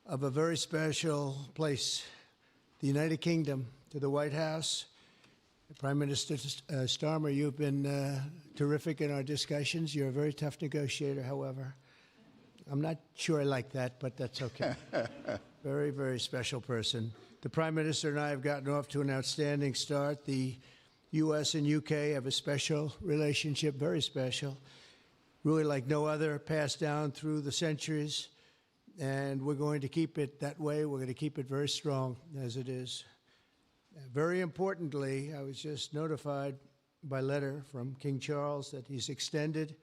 of a very special place, the United Kingdom, to the White House. Prime Minister Starmer, you've been terrific in our discussions. You're a very tough negotiator, however. I'm not sure I like that, but that's okay. Very, very special person. The Prime Minister and I have gotten off to an outstanding start. The U.S. and U.K. have a special relationship, very special, really like no other, passed down through the centuries. And we're going to keep it that way. We're going to keep it very strong as it is. Very importantly, I was just notified by letter from King Charles that he's extended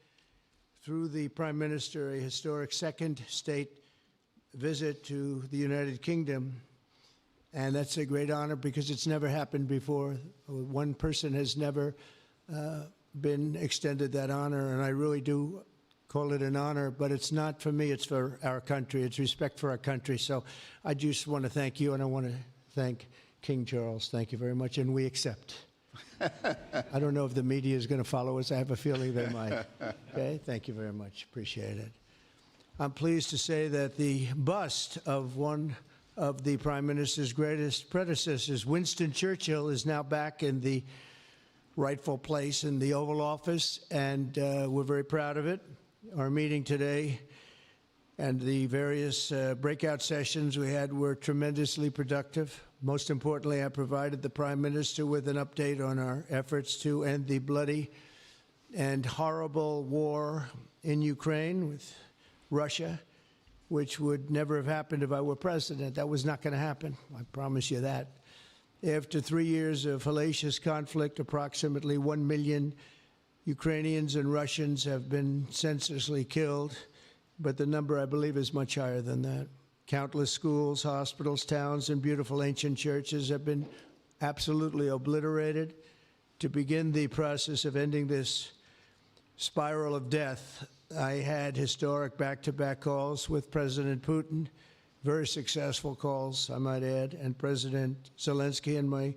through the Prime Minister a historic second state visit to the United Kingdom. And that's a great honor because it's never happened before. One person has never been extended that honor, and I really do call it an honor, but it's not for me, it's for our country. It's respect for our country. So I just want to thank you, and I want to thank King Charles. Thank you very much, and we accept. I don't know if the media is going to follow us. I have a feeling they might. Okay, thank you very much. Appreciate it. I'm pleased to say that the bust of one of the Prime Minister's greatest predecessors, Winston Churchill, is now back in the rightful place in the Oval Office, and we're very proud of it. Our meeting today and the various breakout sessions we had were tremendously productive. Most importantly, I provided the Prime Minister with an update on our efforts to end the bloody and horrible war in Ukraine with Russia, which would never have happened if I were president. That was not going to happen. I promise you that. After 3 years of hellacious conflict, approximately 1 million Ukrainians and Russians have been senselessly killed, but the number, I believe, is much higher than that. Countless schools, hospitals, towns, and beautiful ancient churches have been absolutely obliterated. To begin the process of ending this spiral of death, I had historic back-to-back calls with President Putin, very successful calls, I might add, and President Zelensky, and my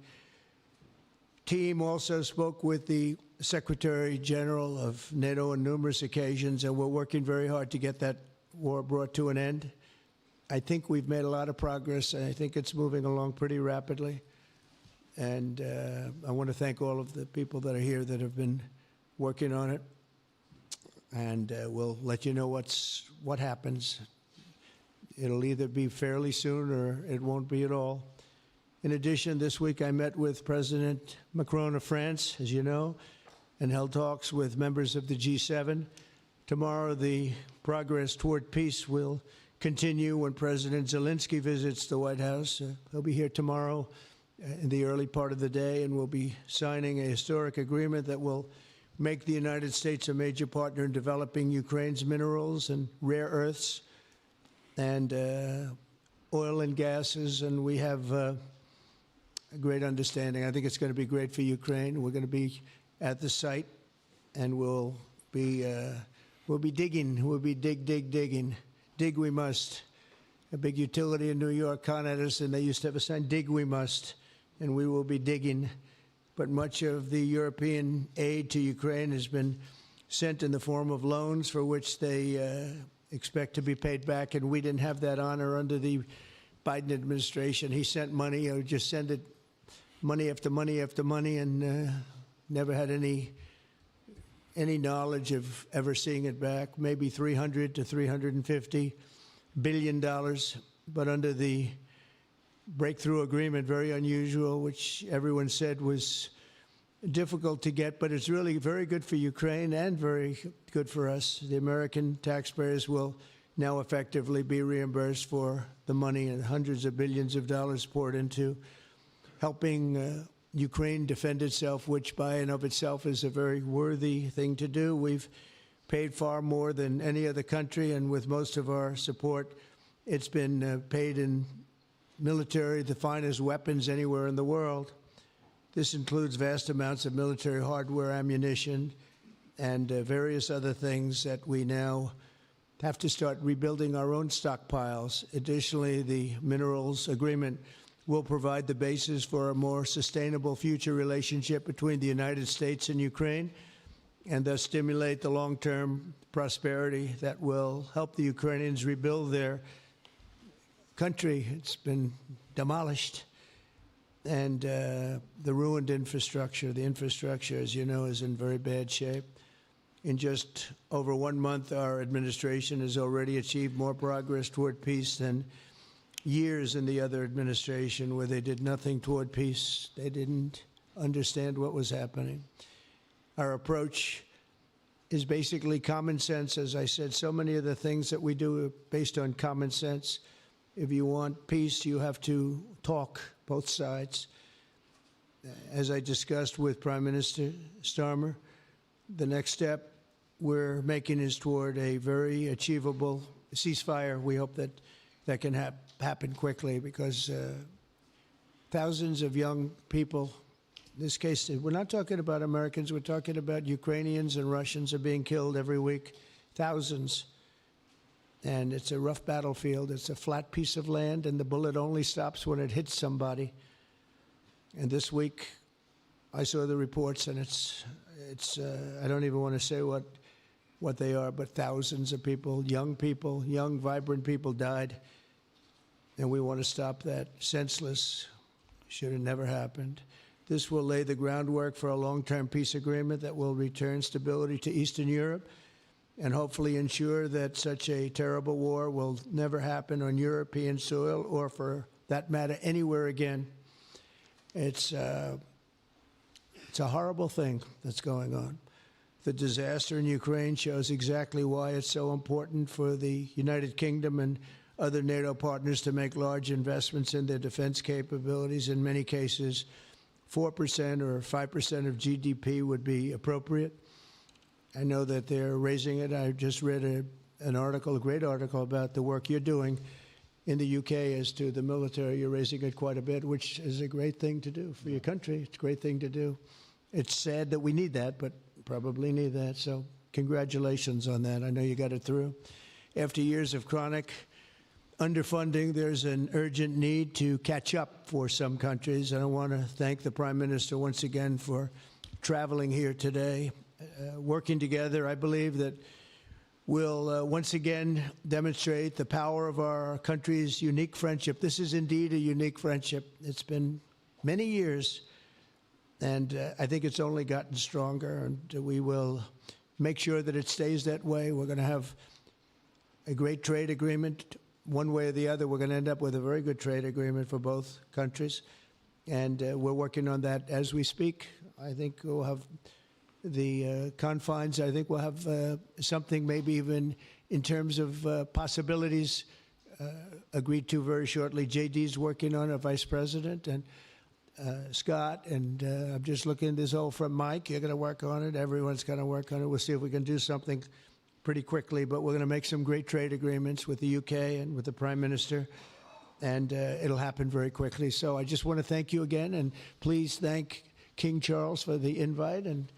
team also spoke with the Secretary General of NATO on numerous occasions, and we're working very hard to get that war brought to an end. I think we've made a lot of progress, and I think it's moving along pretty rapidly. And I want to thank all of the people that are here that have been working on it. And we'll let you know what happens. It'll either be fairly soon or it won't be at all. In addition, this week I met with President Macron of France, as you know, and held talks with members of the G7. Tomorrow, the progress toward peace will continue when President Zelensky visits the White House. He'll be here tomorrow in the early part of the day, and we'll be signing a historic agreement that will make the United States a major partner in developing Ukraine's minerals and rare earths and oil and gases, and we have a great understanding. I think it's going to be great for Ukraine. We're going to be at the site, and we'll be digging. We'll be digging. Dig we must. A big utility in New York con us, and they used to have a sign, dig we must, and we will be digging. But much of the European aid to Ukraine has been sent in the form of loans for which they expect to be paid back, and we didn't have that honor under the Biden administration. He sent money, or just sent it, money after money after money, and never had any knowledge of ever seeing it back. Maybe $300 to $350 billion, but under the breakthrough agreement, very unusual, which everyone said was difficult to get, but it's really very good for Ukraine and very good for us. The American taxpayers will now effectively be reimbursed for the money, and hundreds of billions of dollars poured into helping Ukraine defend itself, which by and of itself is a very worthy thing to do. We've paid far more than any other country, and with most of our support, it's been paid in military, the finest weapons anywhere in the world. This includes vast amounts of military hardware, ammunition, and various other things that we now have to start rebuilding our own stockpiles. Additionally, the minerals agreement will provide the basis for a more sustainable future relationship between the United States and Ukraine, and thus stimulate the long-term prosperity that will help the Ukrainians rebuild their country. It's been demolished. And the ruined infrastructure, the infrastructure, as you know, is in very bad shape. In just over 1 month, our administration has already achieved more progress toward peace than years in the other administration where they did nothing toward peace. They didn't understand what was happening. Our approach is basically common sense. As I said, so many of the things that we do are based on common sense. If you want peace, you have to talk, both sides. As I discussed with Prime Minister Starmer, the next step we're making is toward a very achievable ceasefire. We hope that that can happen quickly because thousands of young people, in this case, we're not talking about Americans, we're talking about Ukrainians and Russians are being killed every week, thousands. And it's a rough battlefield. It's a flat piece of land, and the bullet only stops when it hits somebody. And this week, I saw the reports, and it's I don't even want to say what they are, but thousands of people, young, vibrant people died. And we want to stop that. Senseless. Should have never happened. This will lay the groundwork for a long-term peace agreement that will return stability to Eastern Europe and hopefully ensure that such a terrible war will never happen on European soil or, for that matter, anywhere again. It's a horrible thing that's going on. The disaster in Ukraine shows exactly why it's so important for the United Kingdom and other NATO partners to make large investments in their defense capabilities. In many cases, 4% or 5% of GDP would be appropriate. I know that they're raising it. I just read an article, a great article, about the work you're doing in the U.K. as to the military. You're raising it quite a bit, which is a great thing to do for your country. It's a great thing to do. It's sad that we need that, but probably need that. So congratulations on that. I know you got it through. After years of chronic underfunding, there's an urgent need to catch up for some countries. And I want to thank the Prime Minister once again for traveling here today. Working together, I believe that we'll once again demonstrate the power of our country's unique friendship. This is indeed a unique friendship. It's been many years, and I think it's only gotten stronger, and we will make sure that it stays that way. We're going to have a great trade agreement. One way or the other, we're going to end up with a very good trade agreement for both countries, and we're working on that as we speak. I think we'll have the confines. I think we'll have something maybe even in terms of possibilities agreed to very shortly. JD's working on it, Vice President, and Scott, and I'm just looking at this all from Mike. You're going to work on it. Everyone's going to work on it. We'll see if we can do something pretty quickly, but we're going to make some great trade agreements with the U.K. and with the Prime Minister, and it'll happen very quickly. So I just want to thank you again, and please thank King Charles for the invite, and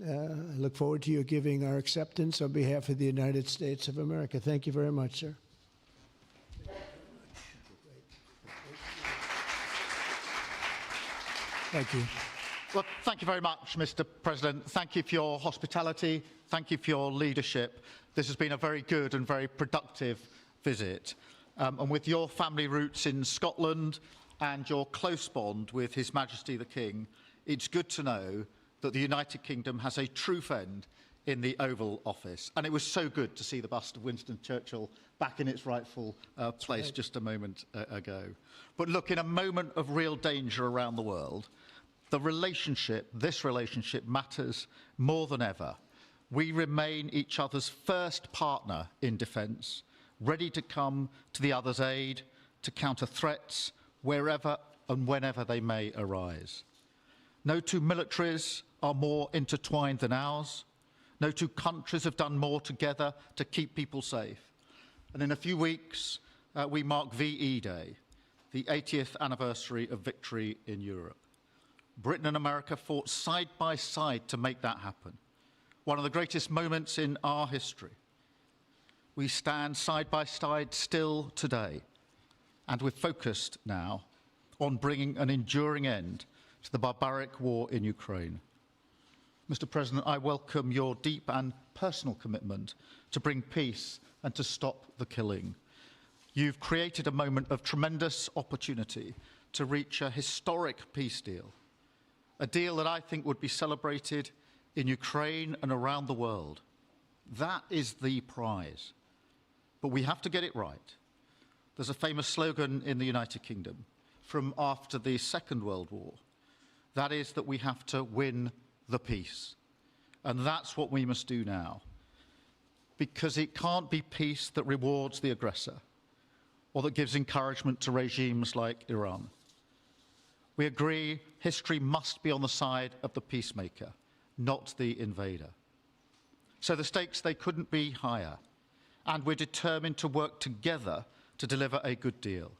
I look forward to you giving our acceptance on behalf of the United States of America. Thank you very much, sir. Thank you. Well, thank you very much, Mr. President. Thank you for your hospitality. Thank you for your leadership. This has been a very good and very productive visit. And with your family roots in Scotland and your close bond with His Majesty the King, it's good to know that the United Kingdom has a true friend in the Oval Office. And it was so good to see the bust of Winston Churchill back in its rightful place just a moment ago. But look, in a moment of real danger around the world, this relationship matters more than ever. We remain each other's first partner in defence, ready to come to the other's aid, to counter threats wherever and whenever they may arise. No two militaries are more intertwined than ours. No two countries have done more together to keep people safe. And in a few weeks, we mark VE Day, the 80th anniversary of victory in Europe. Britain and America fought side by side to make that happen. One of the greatest moments in our history. We stand side by side still today, and we're focused now on bringing an enduring end to the barbaric war in Ukraine. Mr. President, I welcome your deep and personal commitment to bring peace and to stop the killing. You've created a moment of tremendous opportunity to reach a historic peace deal, a deal that I think would be celebrated in Ukraine and around the world. That is the prize. But we have to get it right. There's a famous slogan in the United Kingdom from after the Second World War. That is that we have to win the peace. And that's what we must do now. Because it can't be peace that rewards the aggressor or that gives encouragement to regimes like Iran. We agree history must be on the side of the peacemaker, not the invader. So the stakes, they couldn't be higher. And we're determined to work together to deliver a good deal.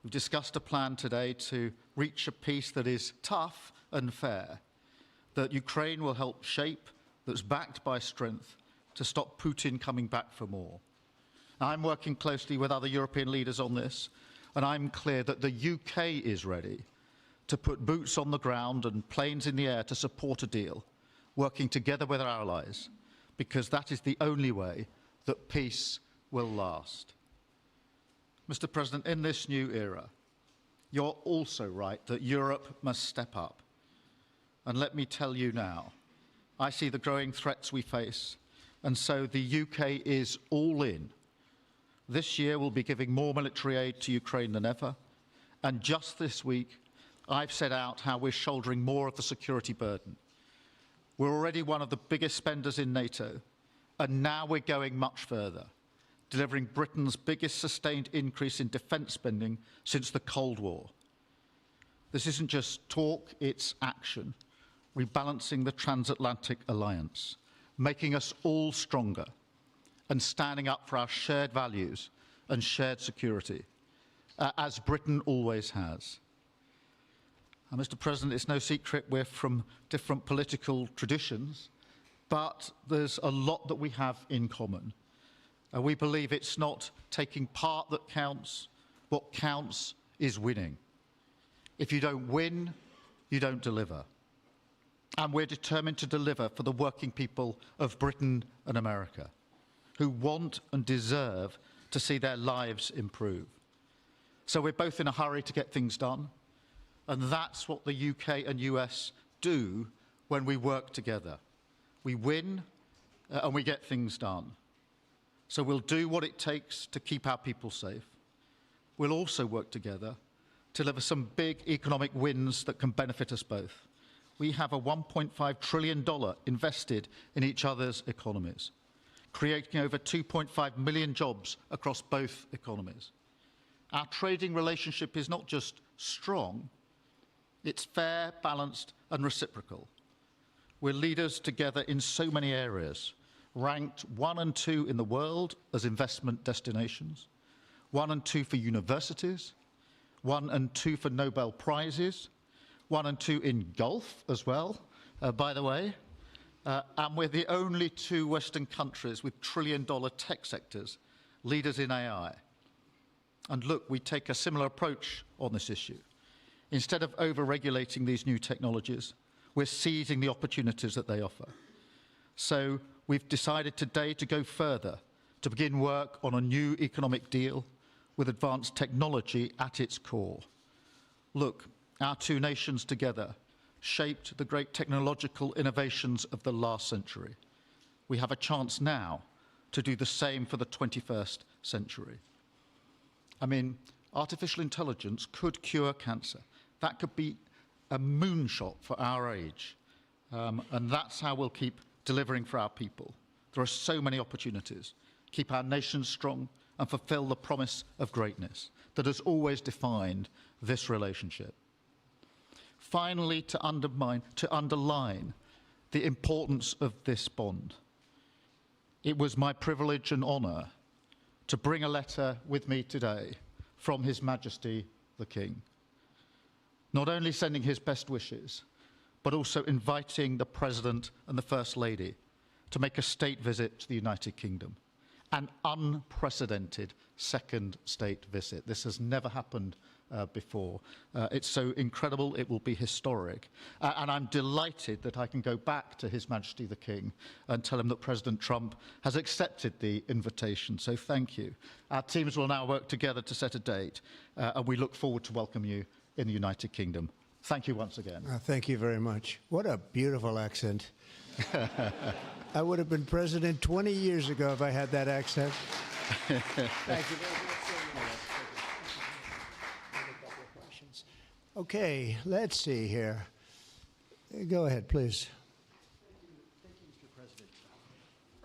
We've discussed a plan today to reach a peace that is tough and fair, that Ukraine will help shape, that's backed by strength, to stop Putin coming back for more. I'm working closely with other European leaders on this, and I'm clear that the UK is ready to put boots on the ground and planes in the air to support a deal, working together with our allies, because that is the only way that peace will last. Mr. President, in this new era, you're also right that Europe must step up. And let me tell you now, I see the growing threats we face, and so the UK is all in. This year we'll be giving more military aid to Ukraine than ever, and just this week I've set out how we're shouldering more of the security burden. We're already one of the biggest spenders in NATO, and now we're going much further, delivering Britain's biggest sustained increase in defence spending since the Cold War. This isn't just talk, it's action, rebalancing the transatlantic alliance, making us all stronger, and standing up for our shared values and shared security, as Britain always has. And Mr. President, it's no secret we're from different political traditions, but there's a lot that we have in common. We believe it's not taking part that counts. What counts is winning. If you don't win, you don't deliver. And we're determined to deliver for the working people of Britain and America, who want and deserve to see their lives improve. So we're both in a hurry to get things done, and that's what the UK and US do when we work together. We win and we get things done. So we'll do what it takes to keep our people safe. We'll also work together to deliver some big economic wins that can benefit us both. We have a $1.5 trillion invested in each other's economies, creating over 2.5 million jobs across both economies. Our trading relationship is not just strong, it's fair, balanced and reciprocal. We're leaders together in so many areas, ranked 1 and 2 in the world as investment destinations, 1 and 2 for universities, 1 and 2 for Nobel Prizes, 1 and 2 in golf as well, by the way. And we're the only 2 Western countries with trillion-dollar tech sectors, leaders in AI. And look, we take a similar approach on this issue. Instead of over-regulating these new technologies, we're seizing the opportunities that they offer. So we've decided today to go further, to begin work on a new economic deal with advanced technology at its core. Look, our 2 nations together shaped the great technological innovations of the last century. We have a chance now to do the same for the 21st century. I mean, artificial intelligence could cure cancer. That could be a moonshot for our age. And that's how we'll keep delivering for our people. There are so many opportunities. Keep our nation strong and fulfill the promise of greatness that has always defined this relationship. Finally, to underline the importance of this bond, it was my privilege and honour to bring a letter with me today from His Majesty the King, not only sending his best wishes, but also inviting the President and the First Lady to make a state visit to the United Kingdom, an unprecedented second state visit. This has never happened before. It's so incredible, it will be historic. And I'm delighted that I can go back to His Majesty the King and tell him that President Trump has accepted the invitation. So thank you. Our teams will now work together to set a date, and we look forward to welcome you in the United Kingdom. Thank you once again. Thank you very much. What a beautiful accent. I would have been president 20 years ago if I had that accent. Thank you very much. Okay, let's see here. Go ahead, please. Thank you, Mr. President.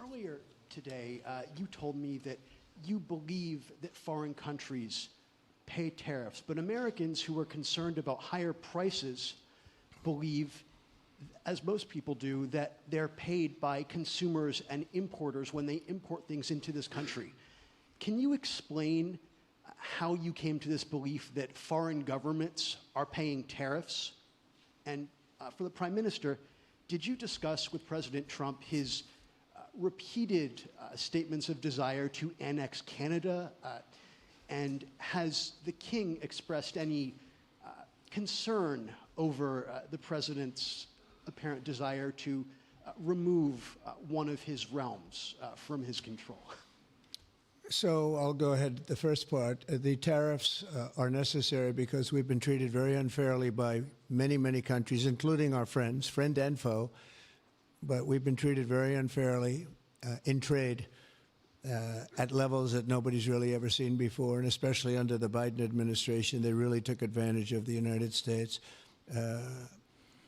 Earlier today, you told me that you believe that foreign countries pay tariffs, but Americans who are concerned about higher prices believe, as most people do, that they're paid by consumers and importers when they import things into this country. Can you explain how you came to this belief that foreign governments are paying tariffs? And for the Prime Minister, did you discuss with President Trump his repeated statements of desire to annex Canada? And has the King expressed any concern over the President's apparent desire to remove one of his realms from his control? So I'll go ahead. The first part, the tariffs are necessary because we've been treated very unfairly by many, many countries, including our friends, friend and foe. But we've been treated very unfairly in trade at levels that nobody's really ever seen before, and especially under the Biden administration, they really took advantage of the United States.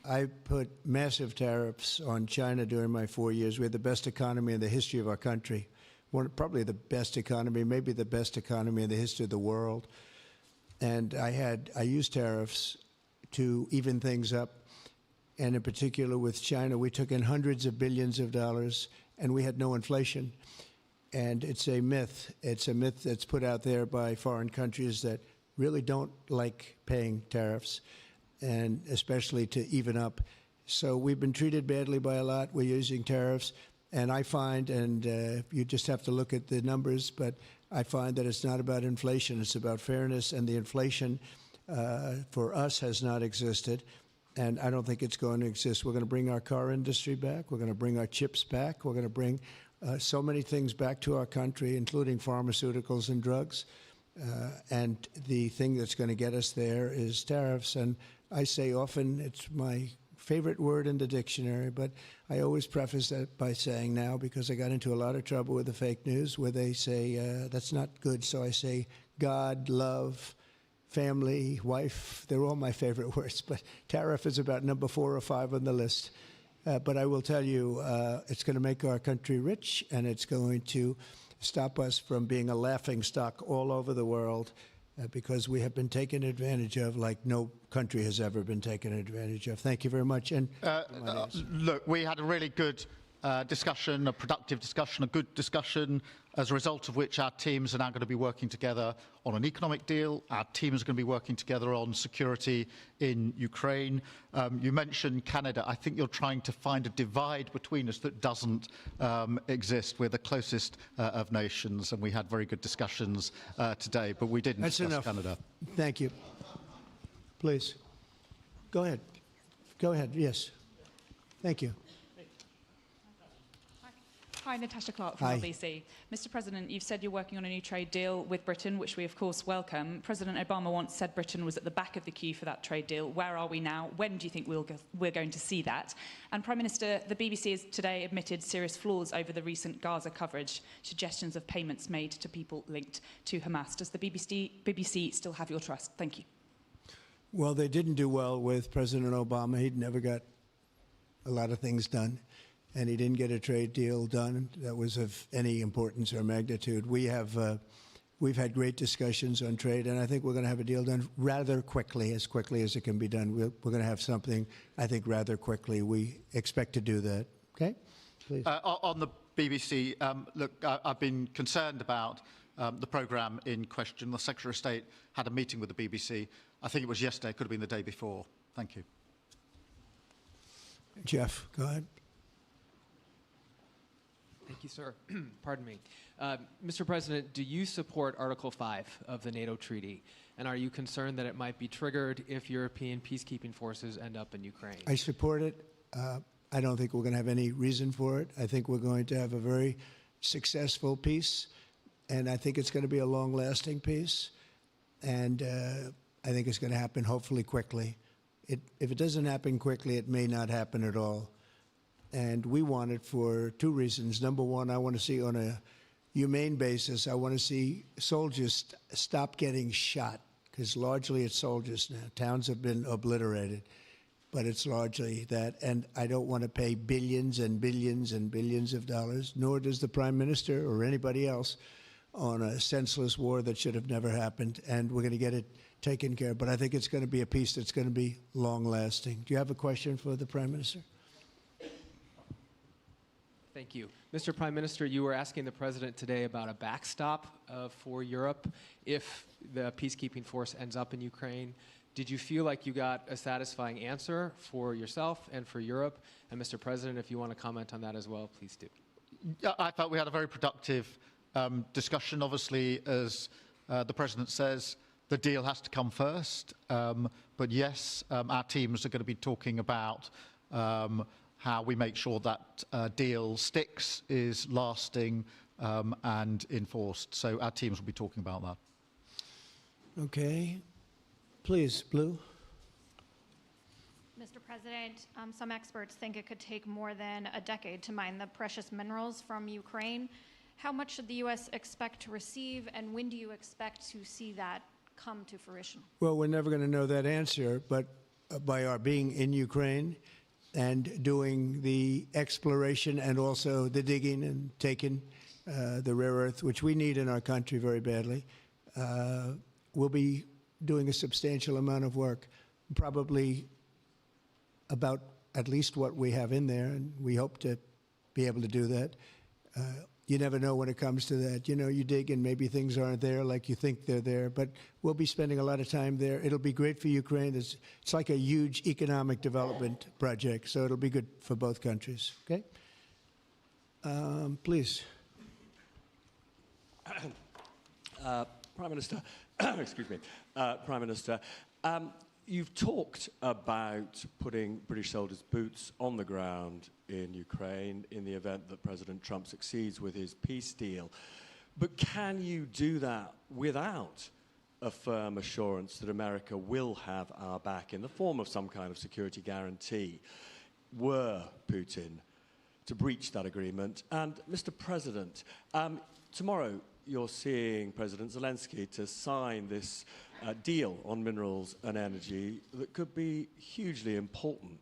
I put massive tariffs on China during my 4 years. We had the best economy in the history of our country. Probably the best economy, maybe the best economy in the history of the world. And I used tariffs to even things up. And in particular with China, we took in hundreds of billions of dollars and we had no inflation. And it's a myth. It's a myth that's put out there by foreign countries that really don't like paying tariffs, and especially to even up. So we've been treated badly by a lot. We're using tariffs. And I find, and you just have to look at the numbers, but I find that it's not about inflation. It's about fairness. And the inflation for us has not existed. And I don't think it's going to exist. We're going to bring our car industry back. We're going to bring our chips back. We're going to bring so many things back to our country, including pharmaceuticals and drugs. And the thing that's going to get us there is tariffs. And I say often it's my favorite word in the dictionary, but I always preface that by saying now, because I got into a lot of trouble with the fake news where they say that's not good. So I say God, love, family, wife, they're all my favorite words, but tariff is about number 4 or 5 on the list. But I will tell you, it's going to make our country rich, and it's going to stop us from being a laughing stock all over the world, because we have been taken advantage of like no country has ever been taken advantage of. Thank you very much. And look, we had a really good discussion, a productive discussion, a good discussion, as a result of which our teams are now going to be working together on an economic deal. Our teams are going to be working together on security in Ukraine. You mentioned Canada. I think you're trying to find a divide between us that doesn't exist. We're the closest of nations, and we had very good discussions today, but we didn't discuss Canada. Thank you. Please. Go ahead. Go ahead. Yes. Thank you. Hi, Natasha Clark from LBC. Mr. President, you've said you're working on a new trade deal with Britain, which we of course welcome. President Obama once said Britain was at the back of the queue for that trade deal. Where are we now? When do you think we're going to see that? And Prime Minister, the BBC has today admitted serious flaws over the recent Gaza coverage, suggestions of payments made to people linked to Hamas. Does the BBC still have your trust? Thank you. Well, they didn't do well with President Obama. He'd never got a lot of things done, and he didn't get a trade deal done that was of any importance or magnitude. We've had great discussions on trade, and I think we're going to have a deal done rather quickly as it can be done. We're going to have something, I think, rather quickly. We expect to do that. Okay? Please. On the BBC, look, I've been concerned about the programme in question. The Secretary of State had a meeting with the BBC. I think it was yesterday, could have been the day before. Thank you. Jeff, go ahead. Thank you, sir. Pardon me. Mr. President, do you support Article 5 of the NATO treaty? And are you concerned that it might be triggered if European peacekeeping forces end up in Ukraine? I support it. I don't think we're going to have any reason for it. I think we're going to have a very successful peace, and I think it's going to be a long-lasting peace. And I think it's going to happen hopefully quickly. If it doesn't happen quickly, it may not happen at all. And we want it for two reasons. Number one, I want to see on a humane basis, I want to see soldiers stop getting shot, because largely it's soldiers now. Towns have been obliterated, but it's largely that. And I don't want to pay billions and billions and billions of dollars, nor does the Prime Minister or anybody else, on a senseless war that should have never happened. And we're going to get it taken care of. But I think it's going to be a peace that's going to be long-lasting. Do you have a question for the Prime Minister? Thank you. Mr. Prime Minister, you were asking the President today about a backstop for Europe if the peacekeeping force ends up in Ukraine. Did you feel like you got a satisfying answer for yourself and for Europe? And Mr. President, if you want to comment on that as well, please do. I thought we had a very productive discussion. Obviously, as the President says, the deal has to come first. But yes, our teams are going to be talking about how we make sure that deal sticks, is lasting and enforced. So our teams will be talking about that. Okay. Please, Blue. Mr. President, some experts think it could take more than a decade to mine the precious minerals from Ukraine. How much should the U.S. expect to receive, and when do you expect to see that come to fruition? Well, we're never going to know that answer, but by our being in Ukraine and doing the exploration and also the digging and taking the rare earth, which we need in our country very badly, we'll be doing a substantial amount of work, probably about at least what we have in there, and we hope to be able to do that. You never know when it comes to that. You know, you dig and maybe things aren't there like you think they're there, but we'll be spending a lot of time there. It'll be great for Ukraine. It's like a huge economic development project, so it'll be good for both countries. Okay? Please. Prime Minister, excuse me, Prime Minister, you've talked about putting British soldiers' boots on the ground in Ukraine in the event that President Trump succeeds with his peace deal. But can you do that without a firm assurance that America will have our back in the form of some kind of security guarantee were Putin to breach that agreement? And Mr. President, tomorrow you're seeing President Zelensky to sign this deal on minerals and energy that could be hugely important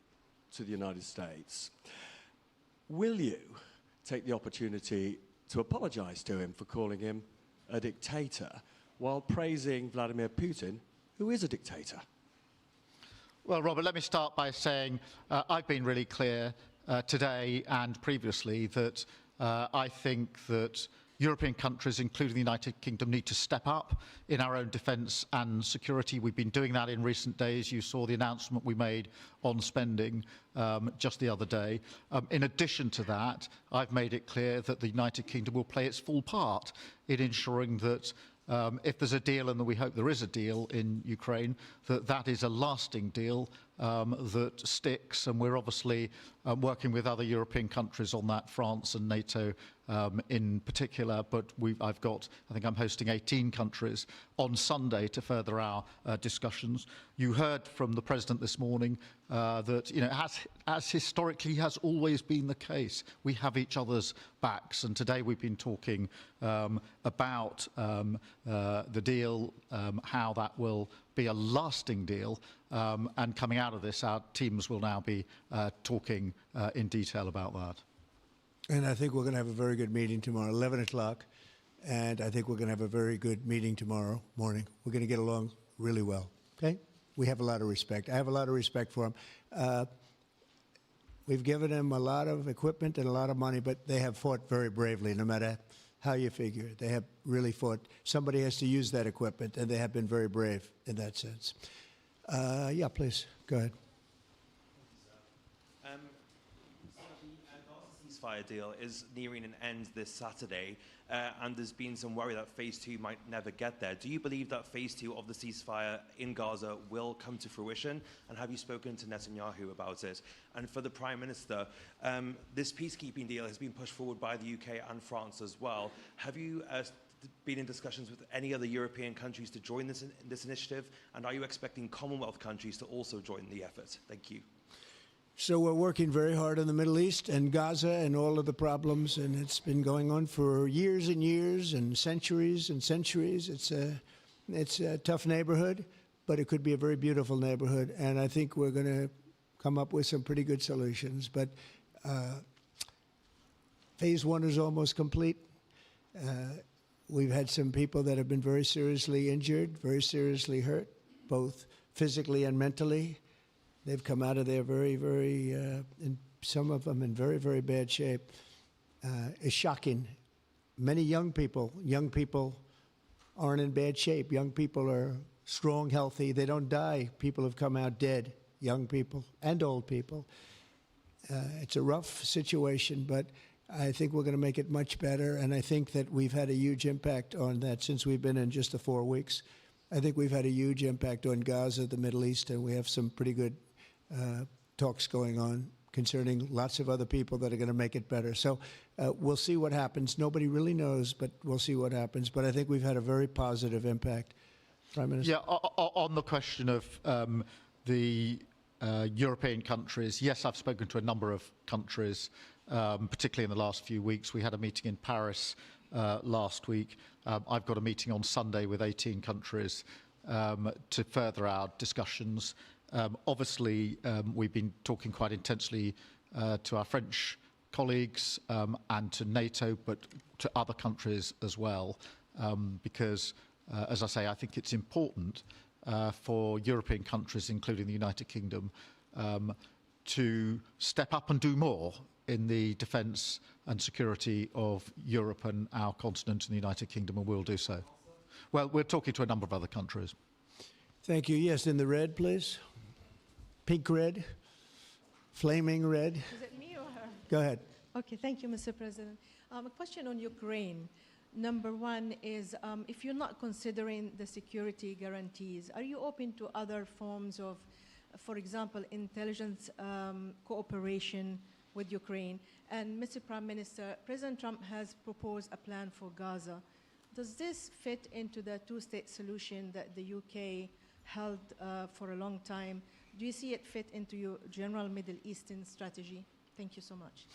to the United States. Will you take the opportunity to apologize to him for calling him a dictator while praising Vladimir Putin, who is a dictator? Well, Robert, let me start by saying I've been really clear today and previously that I think that European countries, including the United Kingdom, need to step up in our own defence and security. We've been doing that in recent days. You saw the announcement we made on spending just the other day. In addition to that, I've made it clear that the United Kingdom will play its full part in ensuring that if there's a deal, and we hope there is a deal in Ukraine, that is a lasting deal that sticks. And we're obviously working with other European countries on that, France and NATO in particular. But I think I'm hosting 18 countries on Sunday to further our discussions. You heard from the President this morning that, you know, as historically has always been the case, we have each other's backs. And today we've been talking about the deal, how that will be a lasting deal. And coming out of this, our teams will now be talking in detail about that. And I think we're going to have a very good meeting tomorrow, 11 o'clock. And I think we're going to have a very good meeting tomorrow morning. We're going to get along really well. Okay? We have a lot of respect. I have a lot of respect for them. We've given them a lot of equipment and a lot of money, but they have fought very bravely, no matter how you figure it. They have really fought. Somebody has to use that equipment, and they have been very brave in that sense. Yeah, please, go ahead. ceasefire deal is nearing an end this Saturday, and there's been some worry that phase 2 might never get there. Do you believe that phase 2 of the ceasefire in Gaza will come to fruition? And have you spoken to Netanyahu about it? And for the Prime Minister, this peacekeeping deal has been pushed forward by the UK and France as well. Have you been in discussions with any other European countries to join this initiative? And are you expecting Commonwealth countries to also join the effort? Thank you. So we're working very hard in the Middle East and Gaza and all of the problems, and it's been going on for years and years and centuries and centuries. It's a tough neighborhood, but it could be a very beautiful neighborhood, and I think we're going to come up with some pretty good solutions. But phase 1 is almost complete. We've had some people that have been very seriously injured, very seriously hurt, both physically and mentally. They've come out of there very, very, and some of them in very, very bad shape. It's shocking. Many young people aren't in bad shape. Young people are strong, healthy. They don't die. People have come out dead, young people and old people. It's a rough situation, but I think we're going to make it much better, and I think that we've had a huge impact on that since we've been in just the 4 weeks. I think we've had a huge impact on Gaza, the Middle East, and we have some pretty good talks going on concerning lots of other people that are going to make it better. So we'll see what happens. Nobody really knows, but we'll see what happens. But I think we've had a very positive impact. Prime Minister? Yeah, on the question of the European countries, yes, I've spoken to a number of countries, particularly in the last few weeks. We had a meeting in Paris last week. I've got a meeting on Sunday with 18 countries to further our discussions. Obviously, we've been talking quite intensely to our French colleagues and to NATO, but to other countries as well, because, as I say, I think it's important for European countries, including the United Kingdom, to step up and do more in the defence and security of Europe and our continent and the United Kingdom, and we'll do so. Well, we're talking to a number of other countries. Thank you. Yes, in the red, please. Pink red, flaming red. Is it me or her? Go ahead. Okay, thank you, Mr. President. A question on Ukraine. Number one is, if you're not considering the security guarantees, are you open to other forms of, for example, intelligence cooperation with Ukraine? And Mr. Prime Minister, President Trump has proposed a plan for Gaza. Does this fit into the two-state solution that the UK held for a long time? Do you see it fit into your general Middle Eastern strategy? Thank you so much.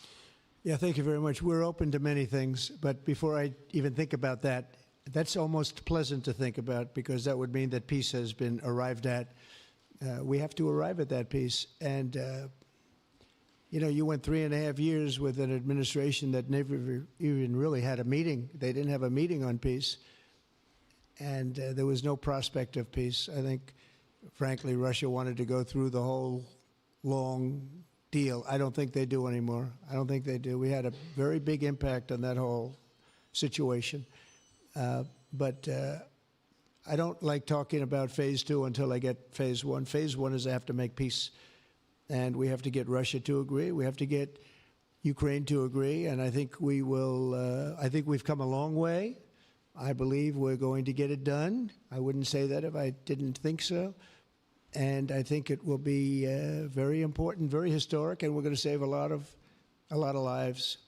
Yeah, thank you very much. We're open to many things, but before I even think about that, that's almost pleasant to think about because that would mean that peace has been arrived at. We have to arrive at that peace. And, you know, you went 3.5 years with an administration that never even really had a meeting. They didn't have a meeting on peace. And there was no prospect of peace. I think, frankly, Russia wanted to go through the whole long deal. I don't think they do anymore. I don't think they do. We had a very big impact on that whole situation. But I don't like talking about phase 2 until I get phase 1. Phase 1 is I have to make peace. And we have to get Russia to agree. We have to get Ukraine to agree. And I think we will, I think we've come a long way. I believe we're going to get it done. I wouldn't say that if I didn't think so. And I think it will be very important, very historic, and we're going to save a lot of lives.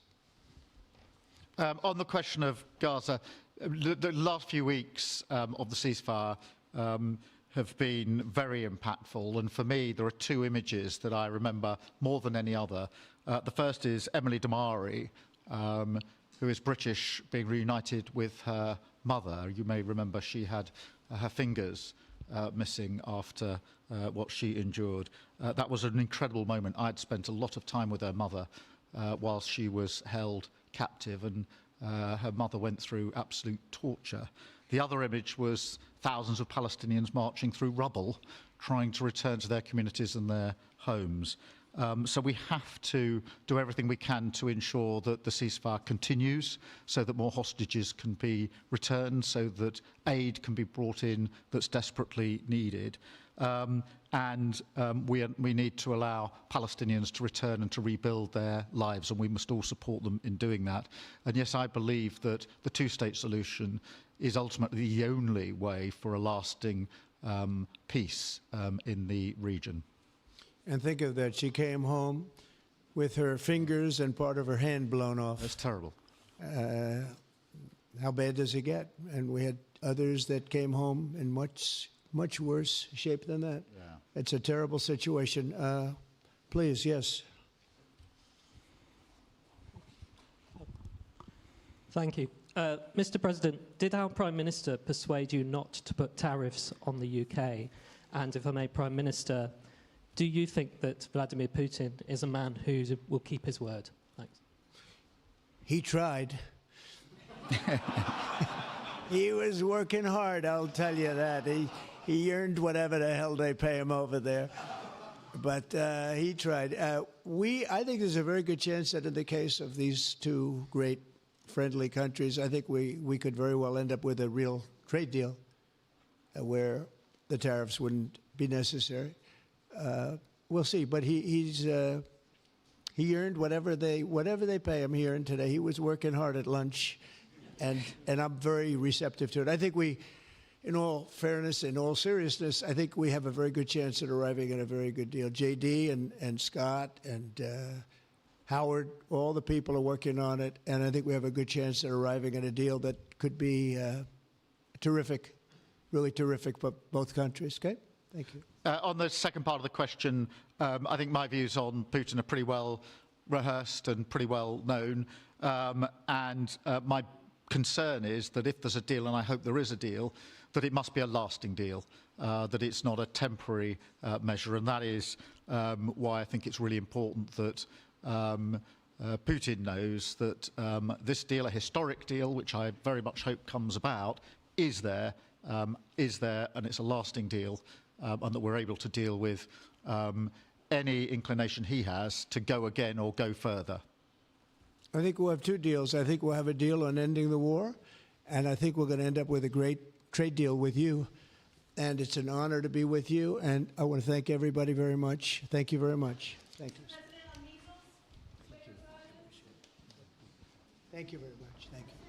On the question of Gaza, the last few weeks of the ceasefire have been very impactful, and for me there are two images that I remember more than any other. The first is Emily Damari, who is British, being reunited with her mother. You may remember she had her fingers missing after what she endured. That was an incredible moment. I'd spent a lot of time with her mother whilst she was held captive, and her mother went through absolute torture. The other image was thousands of Palestinians marching through rubble, trying to return to their communities and their homes. So we have to do everything we can to ensure that the ceasefire continues, so that more hostages can be returned, so that aid can be brought in that's desperately needed. We need to allow Palestinians to return and to rebuild their lives, and we must all support them in doing that. And yes, I believe that the two-state solution is ultimately the only way for a lasting peace in the region. And think of that. She came home with her fingers and part of her hand blown off. That's terrible. How bad does it get? And we had others that came home in much worse shape than that. Yeah. It's a terrible situation. Please, yes. Thank you. Mr. President, did our Prime Minister persuade you not to put tariffs on the UK? And if I may, Prime Minister, do you think that Vladimir Putin is a man who will keep his word? Thanks. He tried. He was working hard, I'll tell you that. He earned whatever the hell they pay him over there. But he tried. I think there's a very good chance that in the case of these two great friendly countries, I think we could very well end up with a real trade deal where the tariffs wouldn't be necessary. We'll see. But he earned whatever they pay him. He earned today. He was working hard at lunch, and I'm very receptive to it. I think in all fairness, in all seriousness, I think we have a very good chance at arriving at a very good deal. JD and Scott and Howard, all the people are working on it, and I think we have a good chance at arriving at a deal that could be terrific, really terrific for both countries. Okay? Thank you. On the second part of the question, I think my views on Putin are pretty well rehearsed and pretty well known. My concern is that if there's a deal, and I hope there is a deal, that it must be a lasting deal, that it's not a temporary measure. And that is why I think it's really important that Putin knows that this deal, a historic deal, which I very much hope comes about, is there, and it's a lasting deal. And that we're able to deal with any inclination he has to go again or go further. I think we'll have two deals. I think we'll have a deal on ending the war, and I think we're going to end up with a great trade deal with you. And it's an honor to be with you, and I want to thank everybody very much. Thank you very much. Thank you. Thank you very much. Thank you.